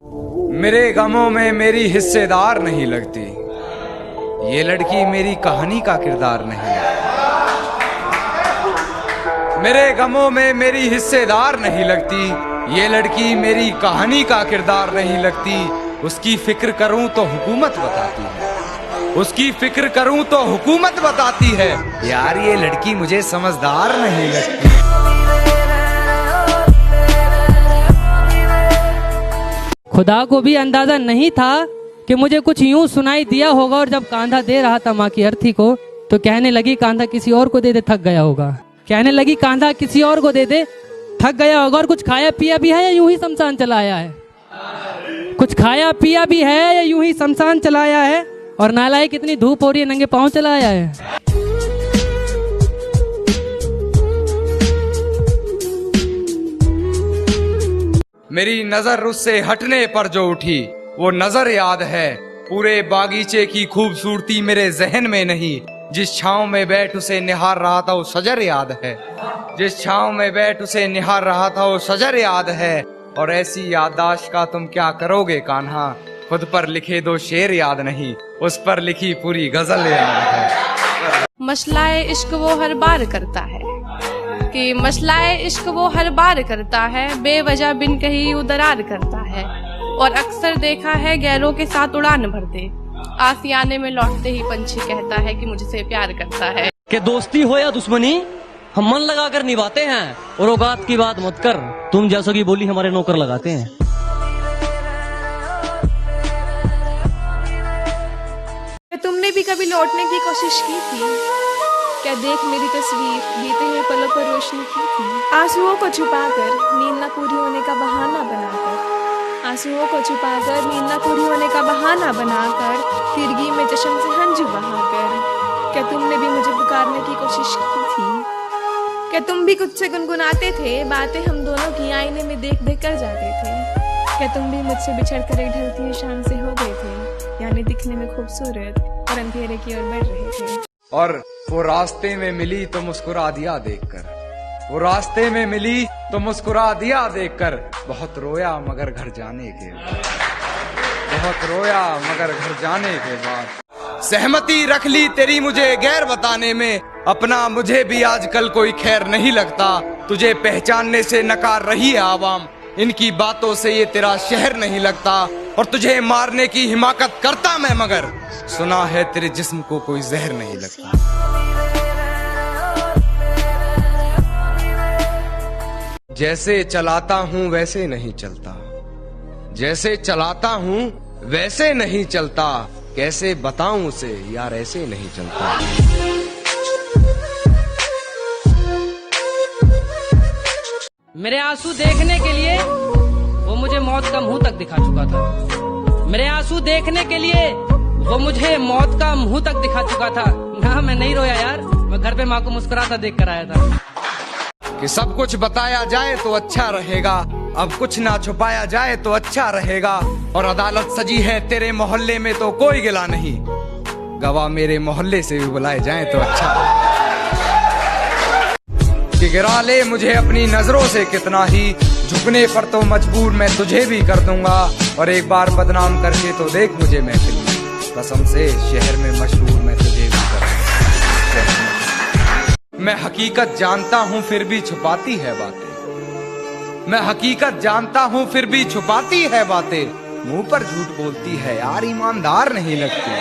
मेरे गमों में मेरी हिस्सेदार नहीं लगती, ये लड़की मेरी कहानी का किरदार नहीं है। मेरे गमों में मेरी हिस्सेदार नहीं लगती, ये लड़की मेरी कहानी का किरदार नहीं लगती। उसकी फिक्र करूं तो हुकूमत बताती है, उसकी फिक्र करूं तो हुकूमत बताती है। यार ये लड़की मुझे समझदार नहीं लगती। खुदा को भी अंदाजा नहीं था कि मुझे कुछ यूं सुनाई दिया होगा, और जब कांधा दे रहा था माँ की अर्थी को तो कहने लगी कांधा किसी और को दे दे, थक गया होगा। कहने लगी कांधा किसी और को दे दे, थक गया होगा। और कुछ खाया पिया भी है या यूं ही शमशान चला आया है? कुछ खाया पिया भी है या यूं ही शमशान चला आया है? और नालायक कितनी धूप हो रही है, नंगे पांव चला आया है। मेरी नजर उससे हटने पर जो उठी वो नजर याद है। पूरे बागीचे की खूबसूरती मेरे जहन में नहीं। जिस छांव में बैठ उसे निहार रहा था वो शजर याद है। जिस छांव में बैठ उसे निहार रहा था वो शजर याद है। और ऐसी याददाश्त का तुम क्या करोगे कान्हा, खुद पर लिखे दो शेर याद नहीं, उस पर लिखी पूरी गजल याद है। मसलाए इश्क वो हर बार करता है कि मसलाए इश्क वो हर बार करता है, बेवजह बिन कही उदरार करता है। और अक्सर देखा है गैरों के साथ उड़ान भरते, आसियाने में लौटते ही पंछी कहता है कि मुझसे प्यार करता है। कि दोस्ती हो या दुश्मनी हम मन लगाकर निभाते हैं, और औकात की बात मत कर, तुम जैसों की बोली हमारे नौकर लगाते हैं। तुमने भी कभी लौटने की कोशिश की थी क्या? देख मेरी तस्वीर बीते हुए पलों पर रोशनी की थी। आंसुओं को छुपाकर नींद न पूरी होने का बहाना बनाकर, आंसुओं को छुपाकर नींद न पूरी होने का बहाना बनाकर, तिरगी में चश्म से हंझू बहाकर, क्या तुमने भी मुझे पुकारने की कोशिश की थी? क्या तुम भी कुछ से गुनगुनाते थे बातें हम दोनों की आईने में देख देख कर जाते थे? क्या तुम भी मुझसे बिछड़ कर एक ढलती हुई शाम से हो गए थे, यानी दिखने में खूबसूरत और अंधेरे की ओर बढ़ रहे थे? और वो रास्ते में मिली तो मुस्कुरा दिया देखकर, वो रास्ते में मिली तो मुस्कुरा दिया देखकर। बहुत रोया मगर घर जाने के बाद, बहुत रोया मगर घर जाने के बाद। सहमति रख ली तेरी मुझे गैर बताने में, अपना मुझे भी आजकल कोई खैर नहीं लगता। तुझे पहचानने से नकार रही है आवाम, इनकी बातों से ये तेरा शहर नहीं लगता। और तुझे मारने की हिमाकत करता मैं, मगर सुना है तेरे जिस्म को कोई जहर नहीं लगता। जैसे चलाता हूँ वैसे नहीं चलता, जैसे चलाता हूँ वैसे नहीं चलता। कैसे बताऊं उसे यार ऐसे नहीं चलता। मेरे आंसू देखने के लिए वो मुझे मौत का मुंह तक दिखा चुका था। मेरे आंसू देखने के लिए वो मुझे मौत का मुंह तक दिखा चुका था। ना मैं नहीं रोया यार, मैं घर पे माँ को मुस्कुराता देख कर आया था। कि सब कुछ बताया जाए तो अच्छा रहेगा, अब कुछ ना छुपाया जाए तो अच्छा रहेगा। और अदालत सजी है तेरे मोहल्ले में तो कोई गिला नहीं, गवाह मेरे मोहल्ले से भी बुलाए जाए तो अच्छा। कि गिरा ले मुझे अपनी नजरों से कितना ही, झुकने पर तो मजबूर मैं तुझे भी कर दूंगा। और एक बार बदनाम करके तो देख मुझे महफिल में, कसम से शहर में मशहूर मैं तुझे भी कर दूंगा। मैं हकीकत जानता हूँ फिर भी छुपाती है बातें, मैं हकीकत जानता हूँ फिर भी छुपाती है बातें। मुंह पर झूठ बोलती है यार ईमानदार नहीं लगती।